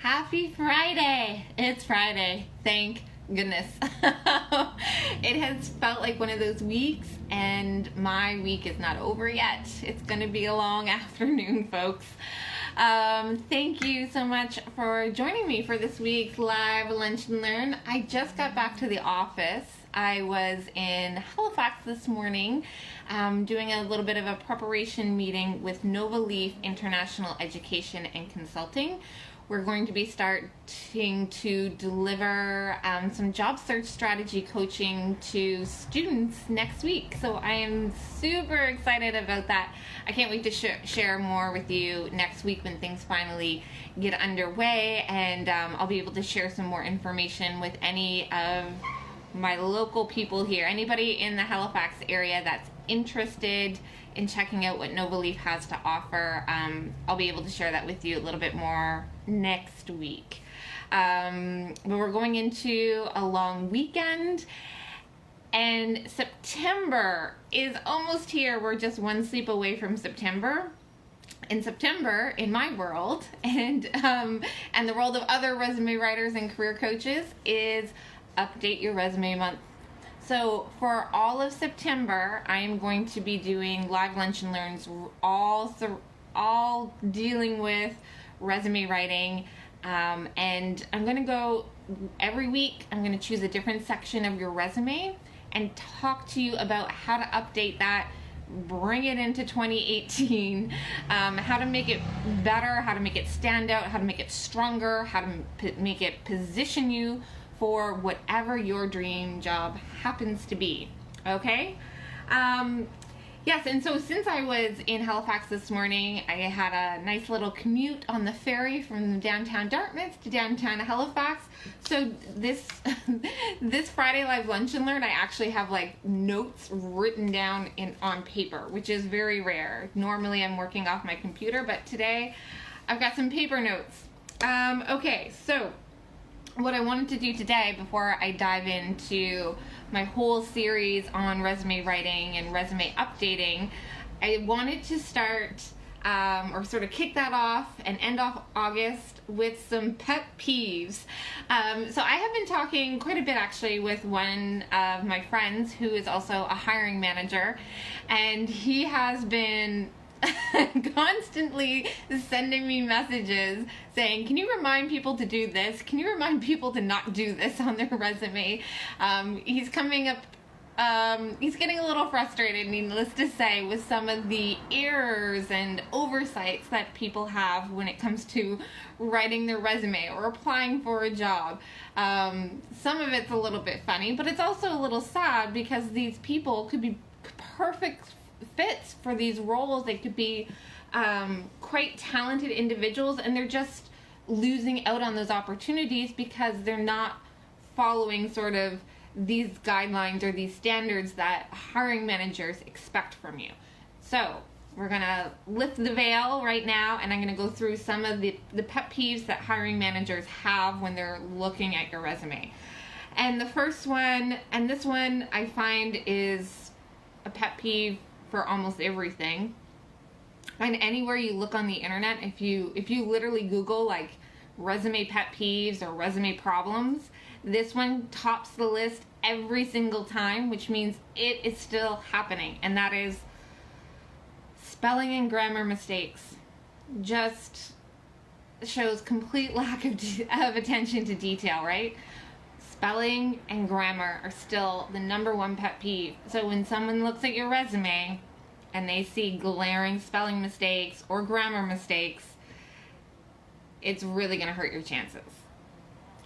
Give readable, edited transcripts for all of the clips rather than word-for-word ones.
Happy Friday! It's Friday. Thank goodness. It has felt like one of those weeks, and my week is not over yet. It's going to be a long afternoon, folks. Thank you so much for joining me for this week's live Lunch and Learn. I just got back to the office. I was in Halifax this morning doing a little bit of a preparation meeting with Nova Leaf International Education and Consulting. We're going to be starting to deliver some job search strategy coaching to students next week. So I am super excited about that. I can't wait to share more with you next week when things finally get underway, and I'll be able to share some more information with any of my local people here. Anybody in the Halifax area that's interested in checking out what Nova Leaf has to offer, I'll be able to share that with you a little bit more next week. But we're going into a long weekend, and September is almost here. We're just one sleep away from September. In September, in my world, and the world of other resume writers and career coaches, is Update Your Resume Month. So for all of September, I am going to be doing live lunch and learns, all dealing with resume writing, and I'm going to go every week. I'm going to choose a different section of your resume and talk to you about how to update that, bring it into 2018, how to make it better, how to make it stand out, how to make it stronger, how to make it position you for whatever your dream job happens to be. Okay? Yes, and so since I was in Halifax this morning, I had a nice little commute on the ferry from downtown Dartmouth to downtown Halifax. So this Friday Live Lunch and Learn, I actually have like notes written down on paper, which is very rare. Normally I'm working off my computer, but today I've got some paper notes. Okay, so what I wanted to do today, before I dive into my whole series on resume writing and resume updating, I wanted to start or sort of kick that off and end off August with some pet peeves. So I have been talking quite a bit actually with one of my friends who is also a hiring manager, and he has been constantly sending me messages saying, can you remind people to do this? Can you remind people to not do this on their resume? He's coming up, he's getting a little frustrated, needless to say, with some of the errors and oversights that people have when it comes to writing their resume or applying for a job. Some of it's a little bit funny, but it's also a little sad because these people could be perfect fits for these roles. They could be quite talented individuals, and they're just losing out on those opportunities because they're not following sort of these guidelines or these standards that hiring managers expect from you. So we're gonna lift the veil right now, and I'm gonna go through some of the pet peeves that hiring managers have when they're looking at your resume. And the first one, and this one I find is a pet peeve for almost everything. And anywhere you look on the internet, if you literally Google like resume pet peeves or resume problems, this one tops the list every single time, which means it is still happening, and that is spelling and grammar mistakes. Just shows complete lack of attention to detail, right? Spelling and grammar are still the number one pet peeve. So when someone looks at your resume and they see glaring spelling mistakes or grammar mistakes, it's really going to hurt your chances,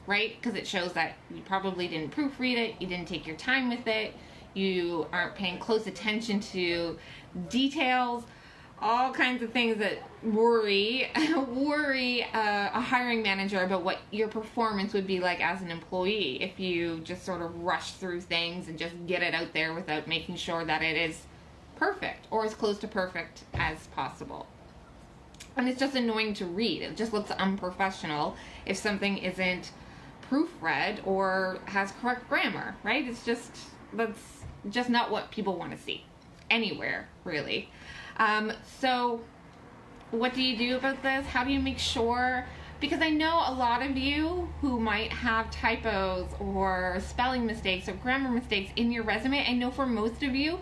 right? Because it shows that you probably didn't proofread it, you didn't take your time with it, you aren't paying close attention to details, all kinds of things that worry a hiring manager about what your performance would be like as an employee if you just sort of rush through things and just get it out there without making sure that it is perfect or as close to perfect as possible. And it's just annoying to read. It just looks unprofessional if something isn't proofread or has correct grammar, right? That's just not what people want to see anywhere, really. So what do you do about this? How do you make sure Because I know a lot of you who might have typos or spelling mistakes or grammar mistakes in your resume. I know for most of you,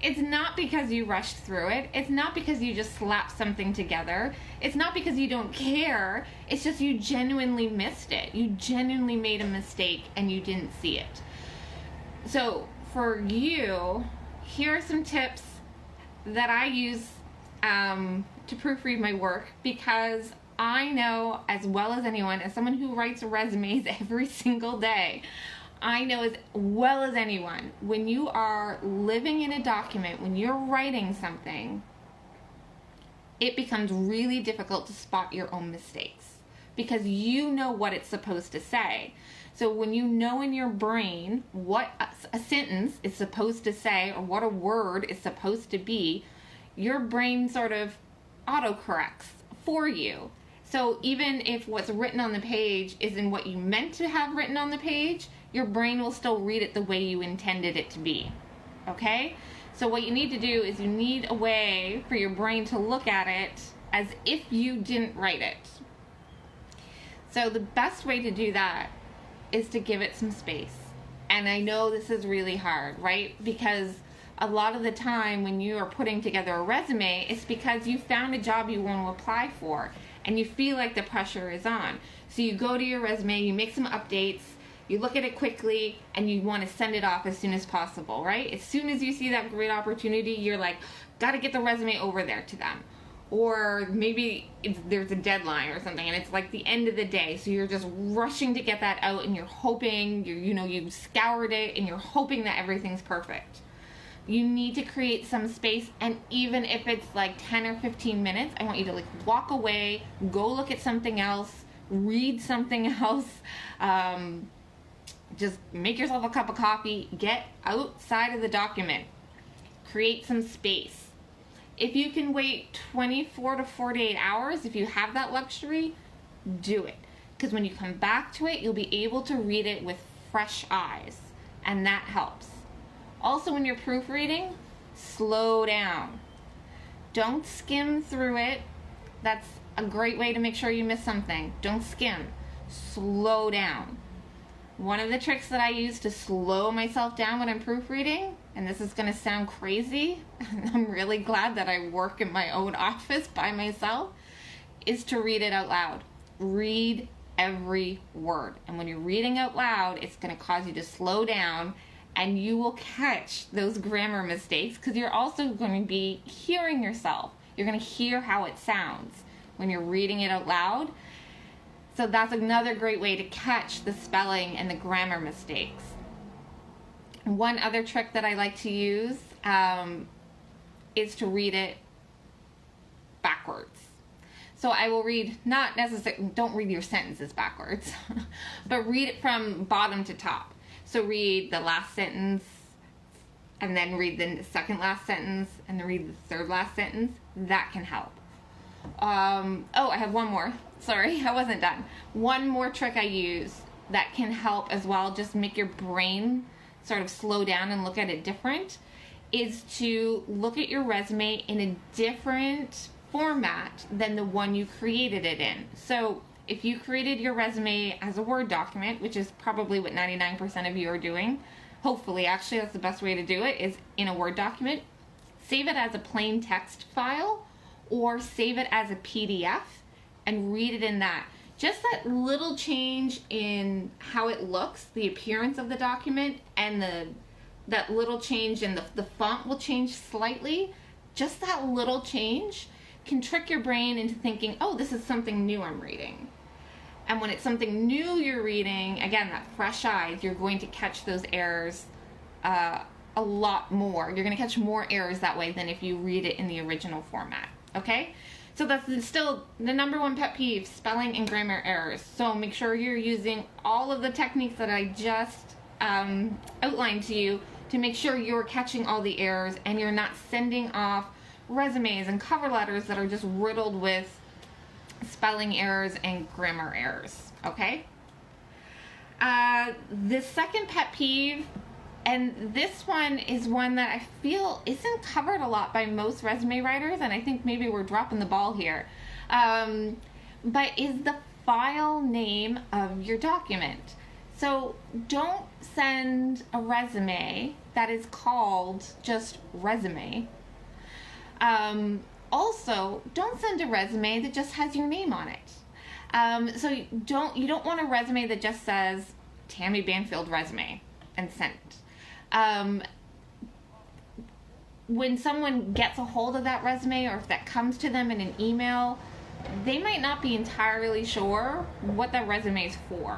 it's not because you rushed through it. It's not because you just slapped something together. It's not because you don't care. It's just you genuinely missed it. You genuinely made a mistake and you didn't see it. So for you, here are some tips that I use to proofread my work, because I know as well as anyone, as someone who writes resumes every single day, I know as well as anyone, when you are living in a document, when you're writing something, it becomes really difficult to spot your own mistakes because you know what it's supposed to say. So when you know in your brain what a sentence is supposed to say or what a word is supposed to be, your brain sort of autocorrects for you. So even if what's written on the page isn't what you meant to have written on the page, your brain will still read it the way you intended it to be. Okay? So what you need to do is you need a way for your brain to look at it as if you didn't write it. So the best way to do that is to give it some space. And I know this is really hard, right? Because a lot of the time when you are putting together a resume, it's because you found a job you want to apply for and you feel like the pressure is on. So you go to your resume, you make some updates, you look at it quickly, and you want to send it off as soon as possible, right? As soon as you see that great opportunity, you're like, got to get the resume over there to them. Or maybe there's a deadline or something, and it's like the end of the day, so you're just rushing to get that out, and you're hoping, you've scoured it, and you're hoping that everything's perfect. You need to create some space, and even if it's like 10 or 15 minutes, I want you to like walk away, go look at something else, read something else, just make yourself a cup of coffee, get outside of the document, create some space. If you can wait 24 to 48 hours, if you have that luxury, do it. Because when you come back to it, you'll be able to read it with fresh eyes, and that helps. Also, when you're proofreading, slow down. Don't skim through it. That's a great way to make sure you miss something. Don't skim. Slow down. One of the tricks that I use to slow myself down when I'm proofreading, and this is going to sound crazy, I'm really glad that I work in my own office by myself, is to read it out loud. Read every word. And when you're reading out loud, it's going to cause you to slow down, and you will catch those grammar mistakes because you're also going to be hearing yourself. You're going to hear how it sounds when you're reading it out loud. So that's another great way to catch the spelling and the grammar mistakes. One other trick that I like to use is to read it backwards. So I will read, not necessarily, don't read your sentences backwards, but read it from bottom to top. So read the last sentence, and then read the second last sentence, and then read the third last sentence. That can help. I have one more. Sorry, I wasn't done. One more trick I use that can help as well, just make your brain sort of slow down and look at it different, is to look at your resume in a different format than the one you created it in. So if you created your resume as a Word document, which is probably what 99% of you are doing, hopefully, actually, that's the best way to do it, is in a Word document. Save it as a plain text file or save it as a PDF and read it in that. Just that little change in how it looks, the appearance of the document, and that little change in the font will change slightly. Just that little change can trick your brain into thinking, oh, this is something new I'm reading. And when it's something new you're reading, again, that fresh eyes, you're going to catch those errors a lot more. You're going to catch more errors that way than if you read it in the original format. Okay? So that's still the number one pet peeve, spelling and grammar errors. So make sure you're using all of the techniques that I just outlined to you to make sure you're catching all the errors and you're not sending off resumes and cover letters that are just riddled with spelling errors and grammar errors. Okay? The second pet peeve, and this one is one that I feel isn't covered a lot by most resume writers, and I think maybe we're dropping the ball here, but is the file name of your document. So don't send a resume that is called just resume. Also, don't send a resume that just has your name on it. So you don't want a resume that just says Tammy Banfield resume and sent. When someone gets a hold of that resume, or if that comes to them in an email, they might not be entirely sure what that resume is for.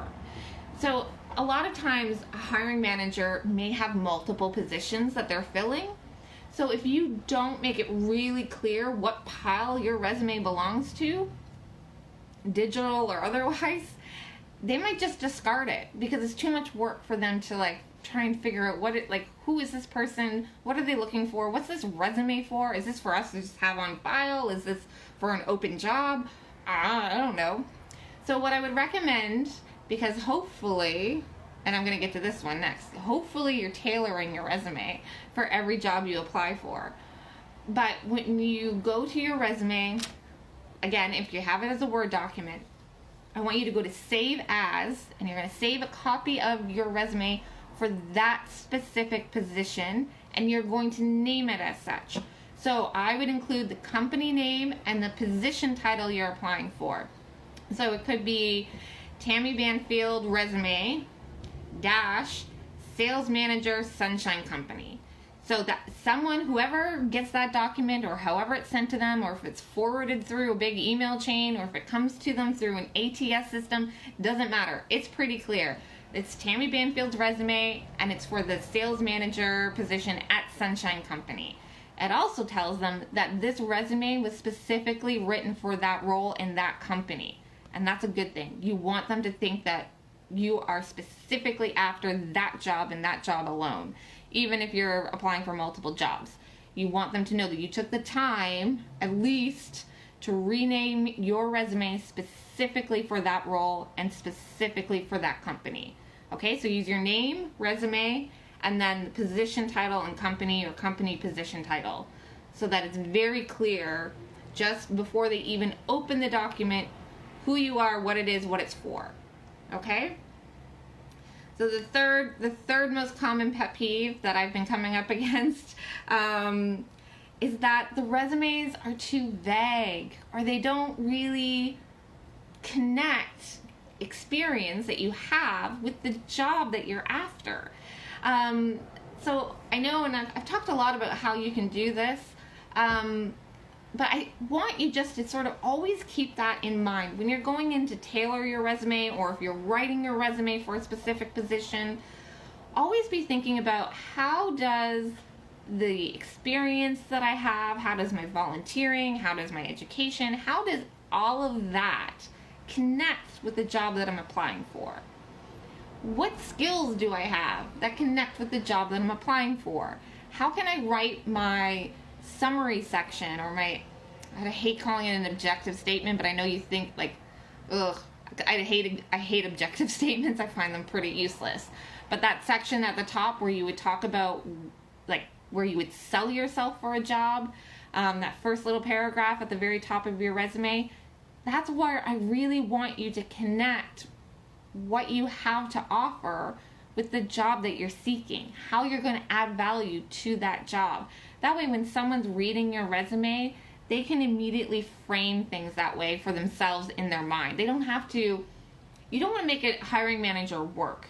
So a lot of times a hiring manager may have multiple positions that they're filling. So if you don't make it really clear what pile your resume belongs to, digital or otherwise, they might just discard it because it's too much work for them to try and figure out who is this person, what are they looking for, what's this resume for, is this for us to just have on file, is this for an open job, I don't know. So what I would recommend, because hopefully, and I'm going to get to this one next, hopefully you're tailoring your resume for every job you apply for. But when you go to your resume, again, if you have it as a Word document, I want you to go to Save As, and you're going to save a copy of your resume for that specific position, and you're going to name it as such. So I would include the company name and the position title you're applying for. So it could be Tammy Banfield resume dash sales manager Sunshine Company. So that whoever gets that document, or however it's sent to them, or if it's forwarded through a big email chain, or if it comes to them through an ATS system, doesn't matter. It's pretty clear. It's Tammy Banfield's resume, and it's for the sales manager position at Sunshine Company. It also tells them that this resume was specifically written for that role in that company. And that's a good thing. You want them to think that you are specifically after that job and that job alone, even if you're applying for multiple jobs. You want them to know that you took the time, at least, to rename your resume specifically for that role and specifically for that company. Okay, so use your name, resume, and then the position title and company, or company position title, so that it's very clear just before they even open the document who you are, what it is, what it's for. Okay? So the third most common pet peeve that I've been coming up against is that the resumes are too vague, or they don't really connect experience that you have with the job that you're after. So I know, and I've talked a lot about how you can do this, but I want you just to sort of always keep that in mind when you're going in to tailor your resume, or if you're writing your resume for a specific position. Always be thinking about, how does the experience that I have, how does my volunteering, how does my education, how does all of that connect with the job that I'm applying for? What skills do I have that connect with the job that I'm applying for? How can I write my summary section, or I hate calling it an objective statement, but I know you think ugh, I hate objective statements. I find them pretty useless. But that section at the top where you would talk about, where you would sell yourself for a job, that first little paragraph at the very top of your resume, that's where I really want you to connect what you have to offer with the job that you're seeking, how you're going to add value to that job. That way, when someone's reading your resume, they can immediately frame things that way for themselves in their mind. They don't have to, you don't want to make a hiring manager work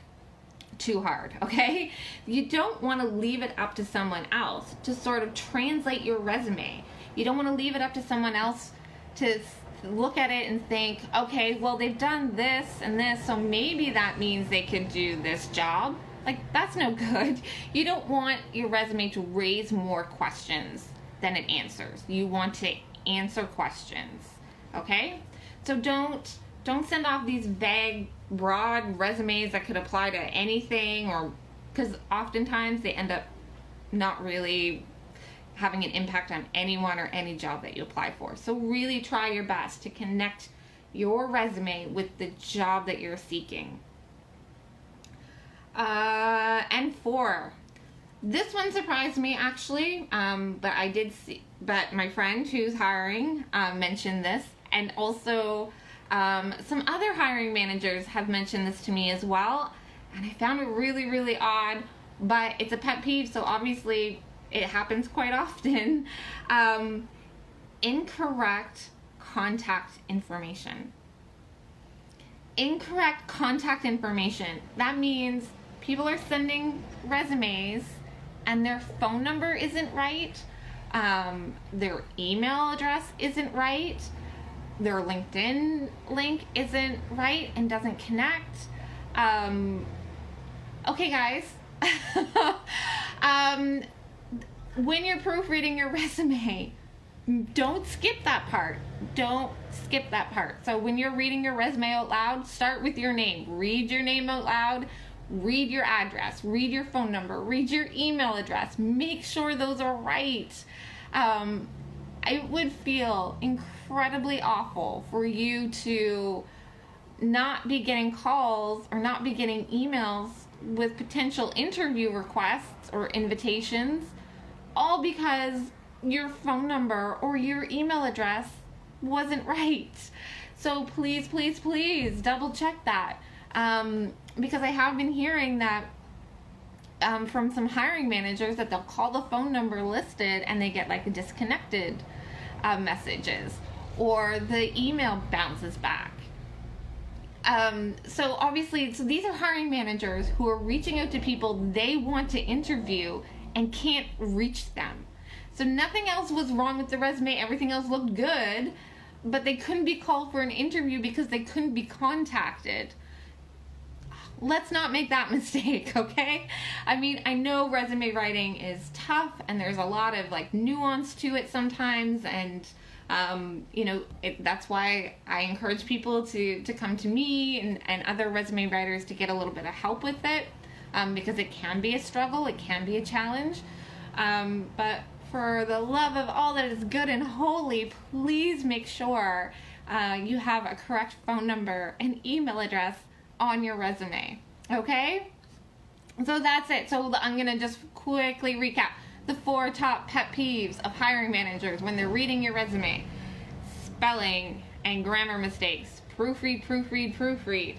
too hard, okay? You don't want to leave it up to someone else to sort of translate your resume. You don't want to leave it up to someone else to look at it and think, okay, well, they've done this and this, so maybe that means they could do this job. That's no good. You don't want your resume to raise more questions than it answers. You want to answer questions, okay? So don't send off these vague, broad resumes that could apply to anything, or because oftentimes they end up not really having an impact on anyone or any job that you apply for. So really try your best to connect your resume with the job that you're seeking. And 4, this one surprised me actually, but my friend who's hiring mentioned this, and also Some other hiring managers have mentioned this to me as well, and I found it really, really odd, but it's a pet peeve, so obviously it happens quite often. Incorrect contact information. Incorrect contact information. That means people are sending resumes and their phone number isn't right, their email address isn't right, their LinkedIn link isn't right and doesn't connect. Okay, guys. When you're proofreading your resume, don't skip that part. Don't skip that part. So when you're reading your resume out loud, start with your name. Read your name out loud. Read your address. Read your phone number. Read your email address. Make sure those are right. It would feel incredibly awful for you to not be getting calls or not be getting emails with potential interview requests or invitations, all because your phone number or your email address wasn't right. So please, please, please double check that. Because I have been hearing that from some hiring managers that they'll call the phone number listed and they get like disconnected messages, or the email bounces back. So obviously, these are hiring managers who are reaching out to people they want to interview and can't reach them. So nothing else was wrong with the resume, everything else looked good, but they couldn't be called for an interview because they couldn't be contacted. Let's not make that mistake, okay? I mean, I know resume writing is tough and there's a lot of like nuance to it sometimes, and that's why I encourage people to come to me and other resume writers to get a little bit of help with it, because it can be a struggle, it can be a challenge. But for the love of all that is good and holy, please make sure you have a correct phone number and email address on your resume, okay? So that's it. So I'm going to just quickly recap the 4 top pet peeves of hiring managers when they're reading your resume. Spelling and grammar mistakes. Proofread.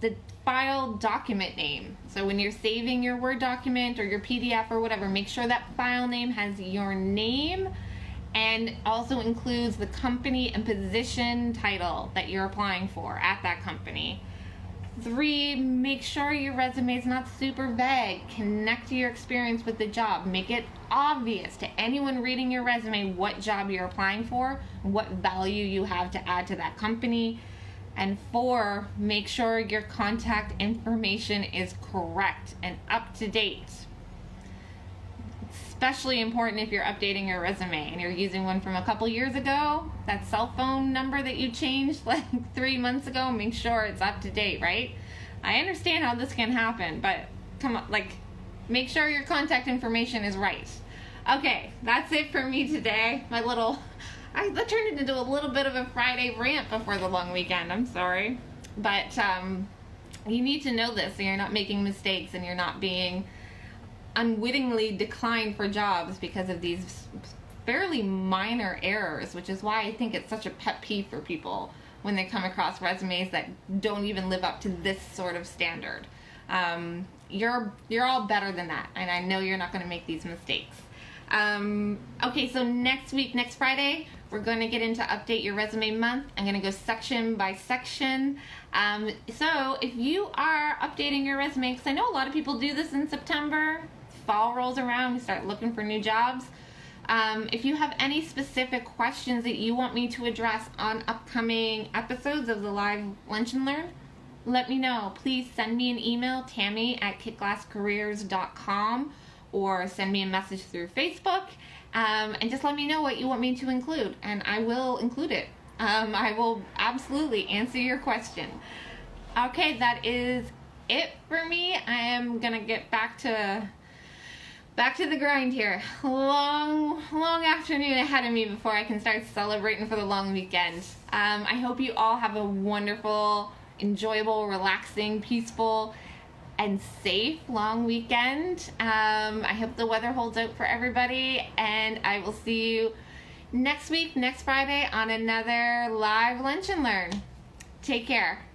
The file document name. So when you're saving your Word document or your PDF or whatever, make sure that file name has your name and also includes the company and position title that you're applying for at that company. 3, make sure your resume is not super vague. Connect your experience with the job. Make it obvious to anyone reading your resume what job you're applying for, what value you have to add to that company. And 4, make sure your contact information is correct and up to date. Especially important if you're updating your resume and you're using one from a couple years ago. That cell phone number that you changed like 3 months ago, make sure it's up to date, right? I understand how this can happen, but come on, make sure your contact information is right. Okay, that's it for me today. I turned it into a little bit of a Friday rant before the long weekend. I'm sorry. But you need to know this so you're not making mistakes and you're not being unwittingly declined for jobs because of these fairly minor errors, which is why I think it's such a pet peeve for people when they come across resumes that don't even live up to this sort of standard. You're all better than that, and I know you're not going to make these mistakes. Okay, so next Friday, we're going to get into Update Your Resume Month. I'm going to go section by section. So if you are updating your resume, because I know a lot of people do this in September, fall rolls around, we start looking for new jobs. If you have any specific questions that you want me to address on upcoming episodes of the live Lunch and Learn, let me know. Please send me an email, tammy@kitglasscareers.com, or send me a message through Facebook, and just let me know what you want me to include, and I will include it. I will absolutely answer your question. Okay, that is it for me. I am gonna get back to the grind here. Long afternoon ahead of me before I can start celebrating for the long weekend. I hope you all have a wonderful, enjoyable, relaxing, peaceful, and safe long weekend. I hope the weather holds out for everybody, and I will see you next week, next Friday, on another live Lunch and Learn. Take care.